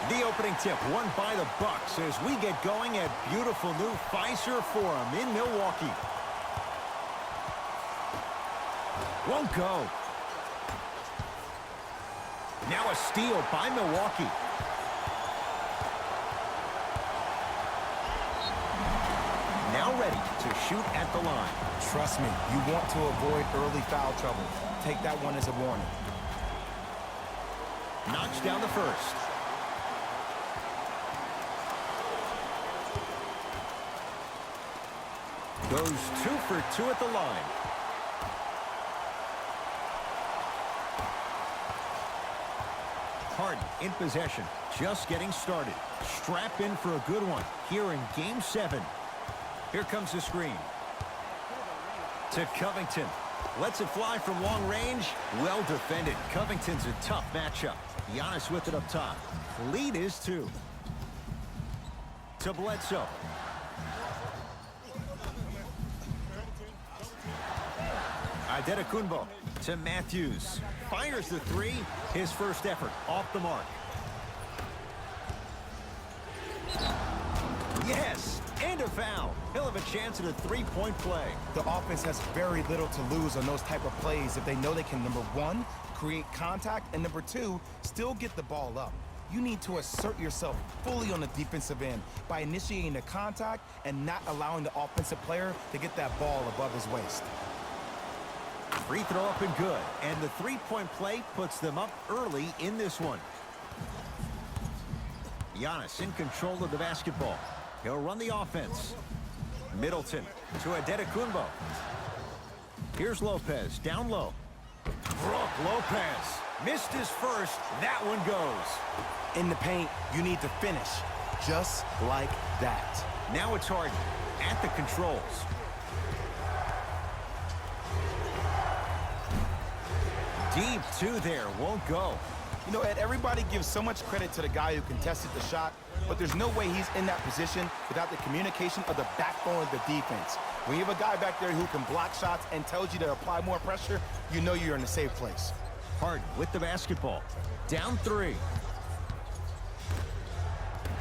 The opening tip won by the Bucks as we get going at beautiful new Fiserv Forum in Milwaukee. Won't go. Now a steal by Milwaukee. Now ready to shoot at the line. Trust me, you want to avoid early foul trouble. Take that one as a warning. Knocks down the first. Goes 2 for 2 at the line. Harden in possession, just getting started. Strap in for a good one here in Game 7. Here comes the screen. To Covington. Lets it fly from long range. Well defended. Covington's a tough matchup. Giannis with it up top. Lead is 2. To Bledsoe. Adetokunbo to Matthews. Fires the 3. His first effort off the mark. Yes, and a foul. He'll have a chance at a 3-point play. The offense has very little to lose on those type of plays if they know they can, number 1, create contact, and number 2, still get the ball up. You need to assert yourself fully on the defensive end by initiating the contact and not allowing the offensive player to get that ball above his waist. Free throw up and good. And the 3-point play puts them up early in this one. Giannis in control of the basketball. He'll run the offense. Middleton to Adetokunbo. Here's Lopez down low. Brook Lopez missed his first. That one goes. In the paint, you need to finish just like that. Now it's Harden at the controls. Deep 2 there, won't go. You know, Ed, everybody gives so much credit to the guy who contested the shot, but there's no way he's in that position without the communication of the backbone of the defense. When you have a guy back there who can block shots and tells you to apply more pressure, you know you're in a safe place. Harden with the basketball. Down 3.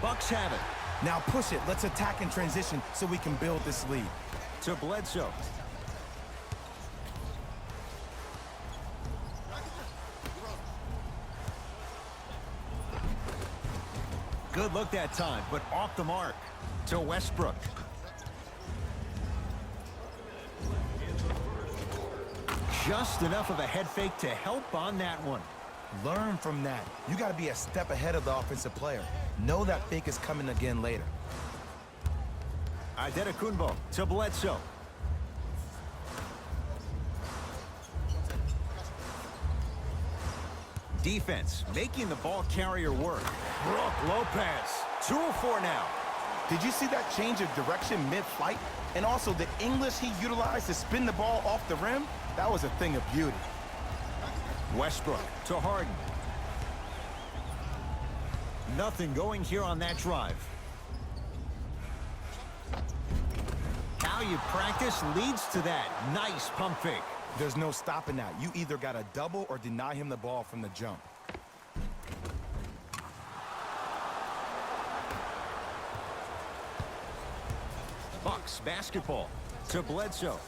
Bucks have it. Now push it. Let's attack in transition so we can build this lead. To Bledsoe. Good look that time, but off the mark. To Westbrook. Just enough of a head fake to help on that one. Learn from that. You got to be a step ahead of the offensive player. Know that fake is coming again later. Adetokunbo to Bledsoe. Defense making the ball carrier work. Brook Lopez. 2-4 now. Did you see that change of direction mid-flight? And also the English he utilized to spin the ball off the rim? That was a thing of beauty. Westbrook to Harden. Nothing going here on that drive. How you practice leads to that. Nice pump fake. There's no stopping that. You either got to double or deny him the ball from the jump. Bucks basketball to Bledsoe.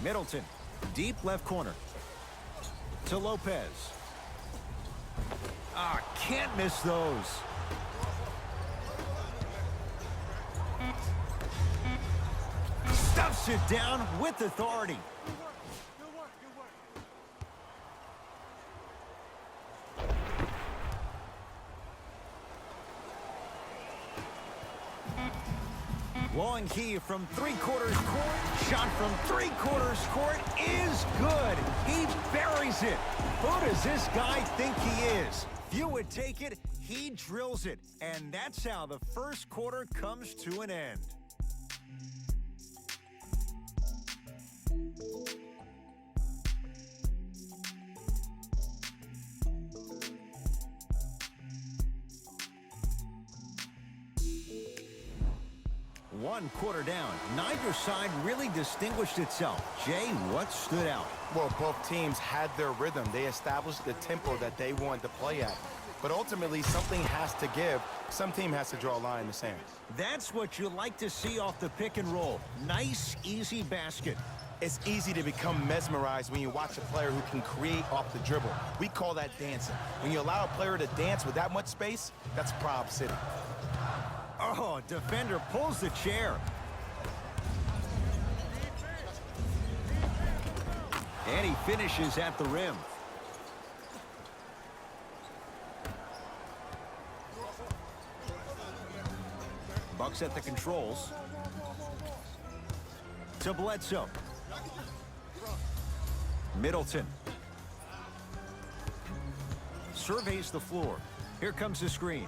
Middleton, deep left corner. To Lopez. Can't miss those. Stuffs it down with authority. Long key from 3/4 court. Shot from 3/4 court is good. He buries it. Who does this guy think he is? Few would take it. He drills it. And that's how the first quarter comes to an end. One quarter down. Neither side really distinguished itself. Jay, what stood out? Well, both teams had their rhythm. They established the tempo that they wanted to play at. But ultimately, something has to give. Some team has to draw a line in the sand. That's what you like to see off the pick and roll. Nice, easy basket. It's easy to become mesmerized when you watch a player who can create off the dribble. We call that dancing. When you allow a player to dance with that much space, that's Prob City. Oh, defender pulls the chair. And he finishes at the rim. Bucks at the controls. To Bledsoe. Middleton. Surveys the floor. Here comes the screen.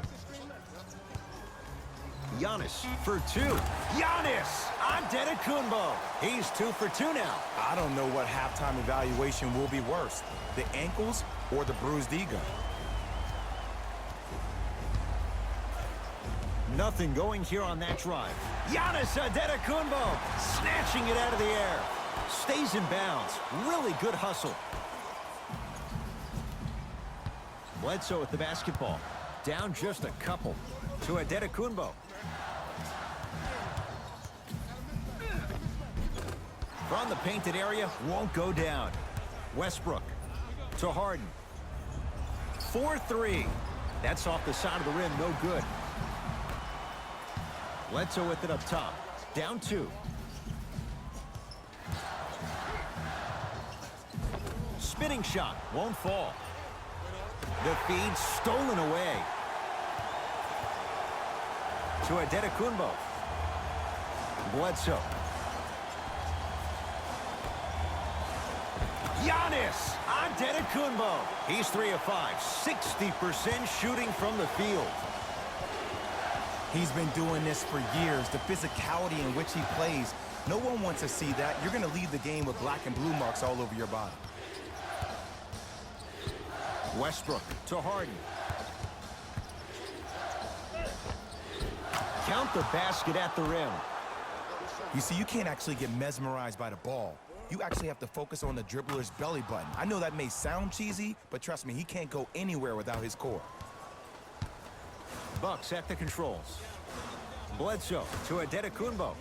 Giannis for two. Giannis Antetokounmpo. He's 2 for 2 now. I don't know what halftime evaluation will be worse, the ankles or the bruised ego. Nothing going here on that drive. Giannis Antetokounmpo snatching it out of the air. Stays in bounds. Really good hustle. Bledsoe with the basketball. Down just a couple. To Antetokounmpo. From the painted area, won't go down. Westbrook to Harden. 4-3. That's off the side of the rim, no good. Bledsoe with it up top. Down 2. Spinning shot, won't fall. The feed stolen away. To Antetokounmpo. Bledsoe. Giannis Antetokounmpo. He's 3 of 5. 60% shooting from the field. He's been doing this for years. The physicality in which he plays, no one wants to see that. You're going to leave the game with black and blue marks all over your body. Westbrook to Harden. Count the basket at the rim. You see, you can't actually get mesmerized by the ball. You actually have to focus on the dribbler's belly button. I know that may sound cheesy, but trust me, he can't go anywhere without his core. Bucks at the controls. Bledsoe to Antetokounmpo.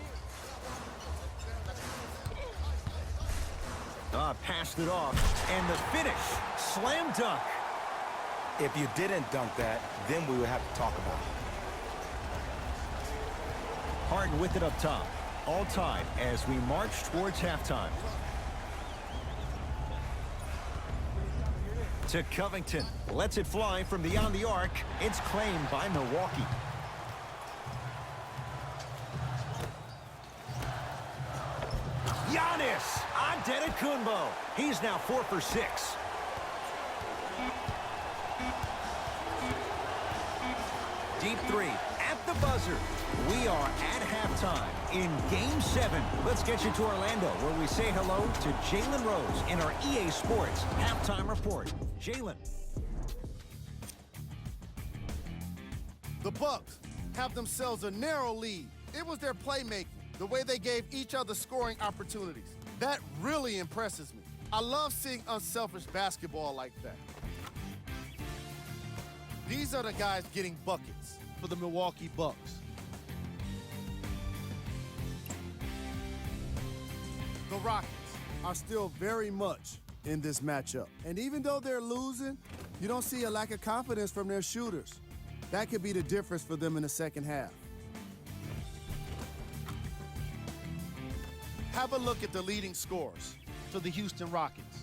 Passed it off, and the finish. Slam dunk. If you didn't dunk that, then we would have to talk about it. Harden with it up top. All tied as we march towards halftime. To Covington. Lets it fly from beyond the arc. It's claimed by Milwaukee. Giannis Antetokounmpo. He's now 4 for 6. Deep 3 at the buzzer. We are at halftime in Game 7. Let's get you to Orlando, where we say hello to Jalen Rose in our EA Sports Halftime Report. Jalen. The Bucks have themselves a narrow lead. It was their playmaking, the way they gave each other scoring opportunities. That really impresses me. I love seeing unselfish basketball like that. These are the guys getting buckets for the Milwaukee Bucks. The Rockets are still very much in this matchup. And even though they're losing, you don't see a lack of confidence from their shooters. That could be the difference for them in the second half. Have a look at the leading scorers for the Houston Rockets.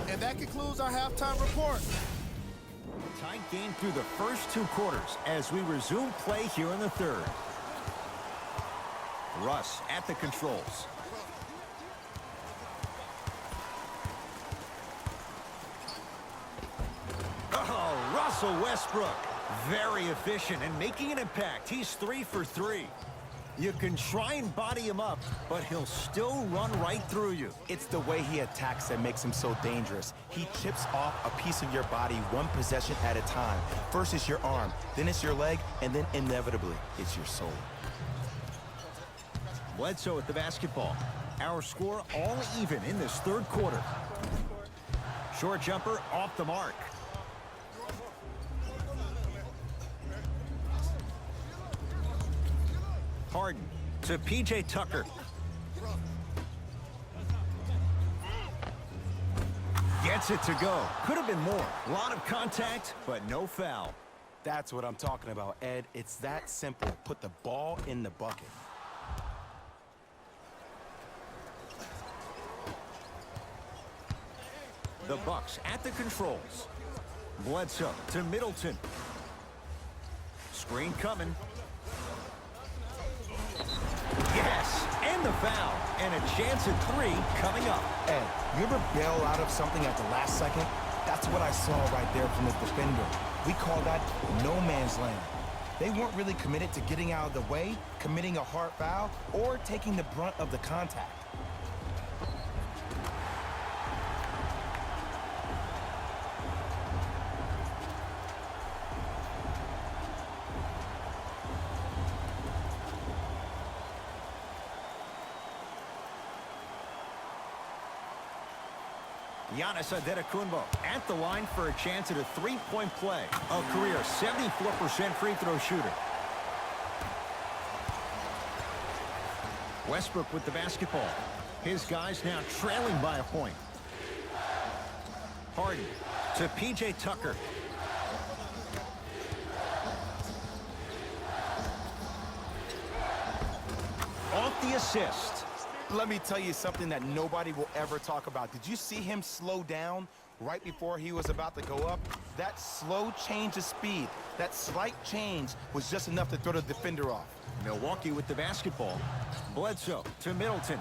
And that concludes our halftime report. Tight game through the first 2 quarters as we resume play here in the third. Russ at the controls. Oh, Russell Westbrook. Very efficient and making an impact. He's 3 for 3. You can try and body him up, but he'll still run right through you. It's the way he attacks that makes him so dangerous. He chips off a piece of your body one possession at a time. First it's your arm, then it's your leg, and then inevitably it's your soul. Bledsoe with the basketball. Our score all even in this third quarter. Short jumper off the mark. Harden to P.J. Tucker. Gets it to go. Could have been more. A lot of contact, but no foul. That's what I'm talking about, Ed. It's that simple. Put the ball in the bucket. The Bucks at the controls. Bledsoe to Middleton. Screen coming. Yes, and the foul. And a chance at three coming up. Ed, you ever bail out of something at the last second? That's what I saw right there from the defender. We call that no man's land. They weren't really committed to getting out of the way, committing a hard foul, or taking the brunt of the contact. Giannis Antetokounmpo at the line for a chance at a three-point play. A career 74% free throw shooter. Westbrook with the basketball. His guys now trailing by a point. Harden to P.J. Tucker. Off the assist. Let me tell you something that nobody will ever talk about. Did you see him slow down right before he was about to go up? That slow change of speed, that slight change was just enough to throw the defender off. Milwaukee with the basketball. Bledsoe to Middleton.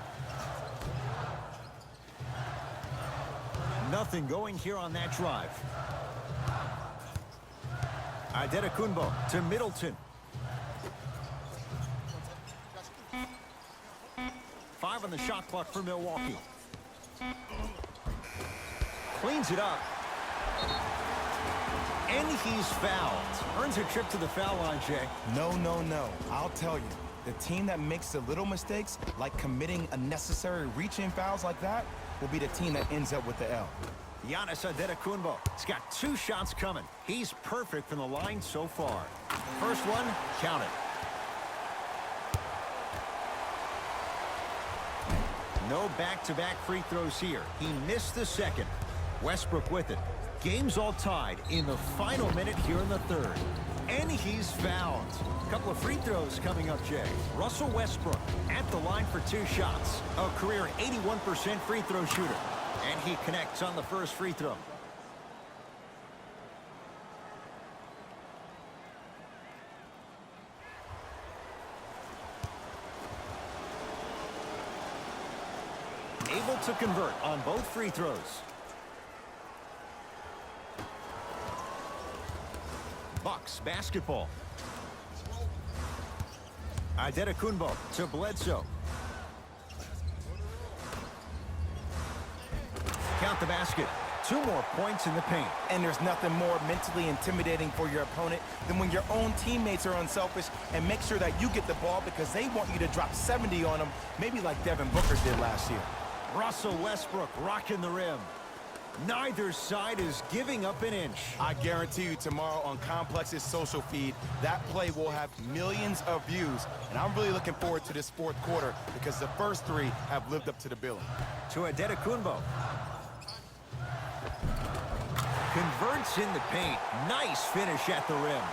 Nothing going here on that drive. Antetokounmpo to Middleton. 5 on the shot clock for Milwaukee. Cleans it up. And he's fouled. Earns a trip to the foul line, Jay. No, no, no. I'll tell you. The team that makes the little mistakes, like committing unnecessary reach-in fouls like that, will be the team that ends up with the L. Giannis Antetokounmpo. He's got 2 shots coming. He's perfect from the line so far. First one, count it. No back-to-back free throws here. He missed the second. Westbrook with it. Game's all tied in the final minute here in the third. And he's fouled. A couple of free throws coming up, Jay. Russell Westbrook at the line for 2 shots. A career 81% free throw shooter. And he connects on the first free throw. Able to convert on both free throws. Bucks basketball. Antetokounmpo to Bledsoe. Count the basket. 2 more points in the paint. And there's nothing more mentally intimidating for your opponent than when your own teammates are unselfish and make sure that you get the ball because they want you to drop 70 on them, maybe like Devin Booker did last year. Russell Westbrook rocking the rim. Neither side is giving up an inch. I guarantee you tomorrow on Complex's social feed, that play will have millions of views. And I'm really looking forward to this fourth quarter because the first 3 have lived up to the billing. To Antetokounmpo. Converts in the paint. Nice finish at the rim.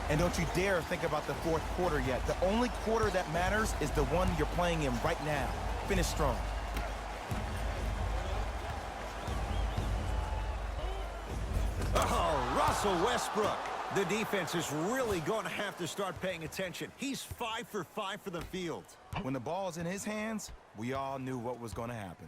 And don't you dare think about the fourth quarter yet. The only quarter that matters is the one you're playing in right now. Finish strong. Oh, Russell Westbrook. The defense is really going to have to start paying attention. He's 5 for 5 for the field. When the ball's in his hands, we all knew what was going to happen.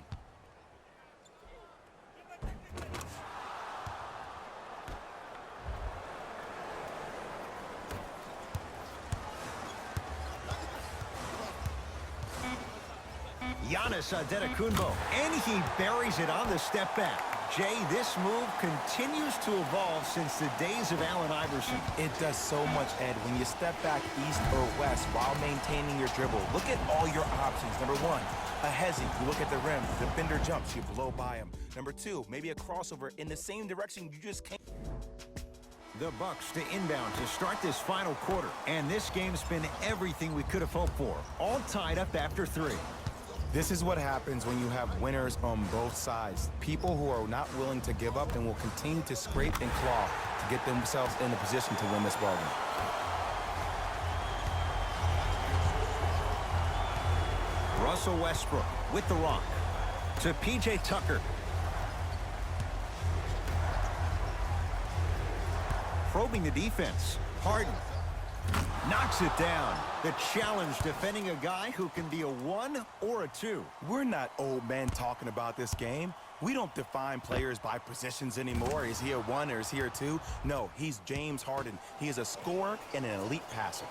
Giannis Antetokounmpo, and he buries it on the step back. Jay, this move continues to evolve since the days of Allen Iverson. It does so much, Ed. When you step back east or west while maintaining your dribble, look at all your options. Number one, a hezzy. You look at the rim. The defender jumps. You blow by him. Number two, maybe a crossover in the same direction you just came. The Bucks to inbound to start this final quarter. And this game's been everything we could have hoped for. All tied up after 3. This is what happens when you have winners on both sides. People who are not willing to give up and will continue to scrape and claw to get themselves in a position to win this ballgame. Russell Westbrook with the rock to P.J. Tucker. Probing the defense. Harden knocks it down. The challenge defending a guy who can be a 1 or a 2. We're not old men talking about this game. We don't define players by positions anymore. Is he a 1 or is he a 2? No, he's James Harden. He is a scorer and an elite passer.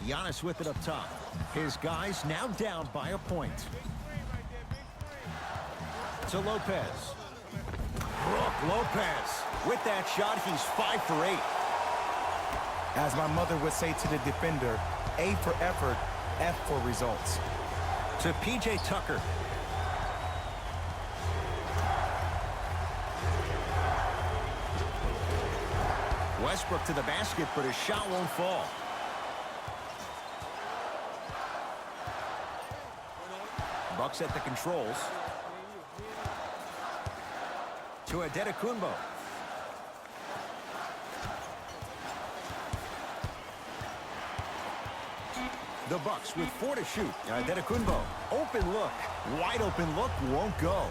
Giannis with it up top. His guys now down by a point. To Lopez. Brook Lopez. With that shot, he's 5 for 8. As my mother would say to the defender, A for effort, F for results. To P.J. Tucker. Westbrook to the basket, but his shot won't fall. Bucks at the controls. To Adetokunbo. The Bucks with 4 to shoot. Adetokunbo. Open look. Wide open look. Won't go.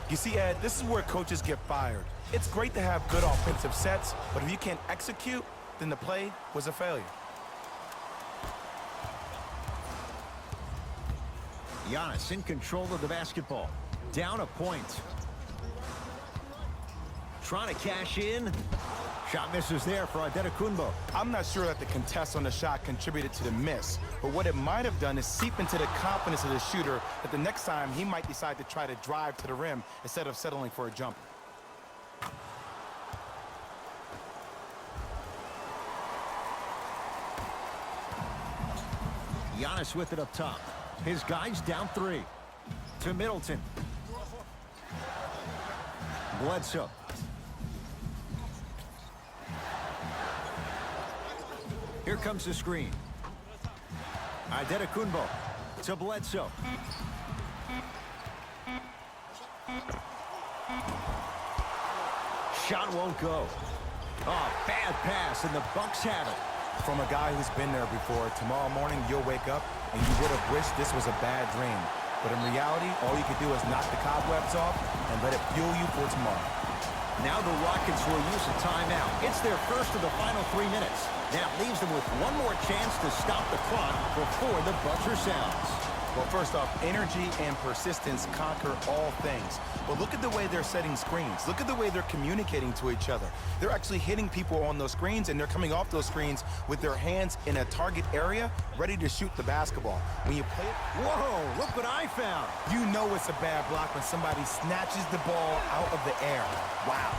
You see, Ed, this is where coaches get fired. It's great to have good offensive sets, but if you can't execute, then the play was a failure. Giannis in control of the basketball. Down a point. Trying to cash in. Shot misses there for Adetokunbo. I'm not sure that the contest on the shot contributed to the miss, but what it might have done is seep into the confidence of the shooter that the next time he might decide to try to drive to the rim instead of settling for a jumper. Giannis with it up top. His guys down 3. To Middleton. Bledsoe. Here comes the screen. Adetokunbo to Bledsoe. Shot won't go. Oh, bad pass, and the Bucks have it. From a guy who's been there before, tomorrow morning you'll wake up and you would have wished this was a bad dream. But in reality, all you can do is knock the cobwebs off and let it fuel you for tomorrow. Now the Rockets will use a timeout. It's their first of the final 3 minutes. That leaves them with one more chance to stop the clock before the buzzer sounds. Well, first off, energy and persistence conquer all things. But look at the way they're setting screens. Look at the way they're communicating to each other. They're actually hitting people on those screens, and they're coming off those screens with their hands in a target area, ready to shoot the basketball. When you play it, whoa, look what I found. You know it's a bad block when somebody snatches the ball out of the air. Wow.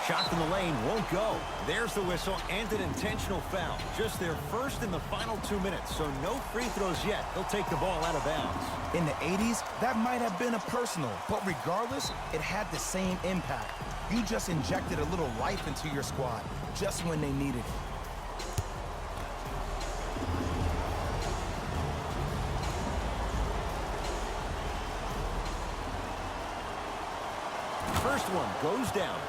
Shot from the lane won't go. There's the whistle and an intentional foul. Just their first in the final 2 minutes, so no free throws yet. They'll take the ball out of bounds. In the 80s, that might have been a personal, but regardless, it had the same impact. You just injected a little life into your squad, just when they needed it. First one goes down.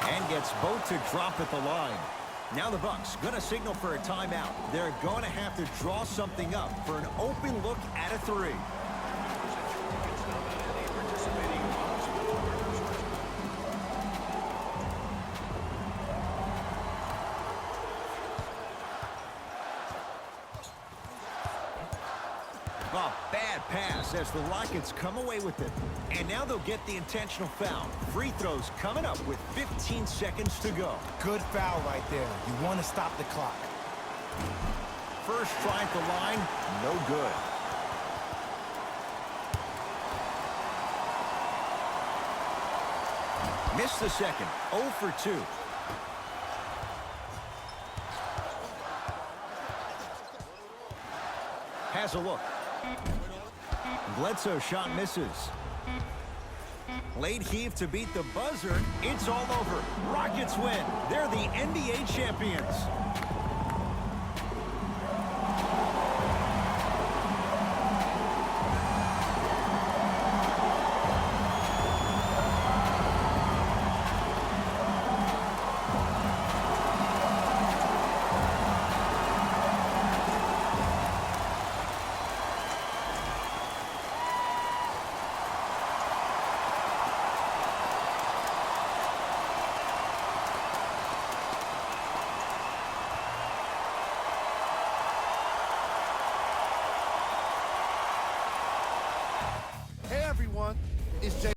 And gets both to drop at the line. Now the Bucks gonna signal for a timeout. They're gonna have to draw something up for an open look at a 3. Oh, bad pass as the Rockets come away with it. And now they'll get the intentional foul. Free throws coming up with 15 seconds to go. Good foul right there. You want to stop the clock. First try at the line, no good. Missed the second, 0 for 2. Has a look. Bledsoe shot misses. Late heave to beat the buzzer. It's all over. Rockets win. They're the NBA champions. Hey everyone, it's Jay.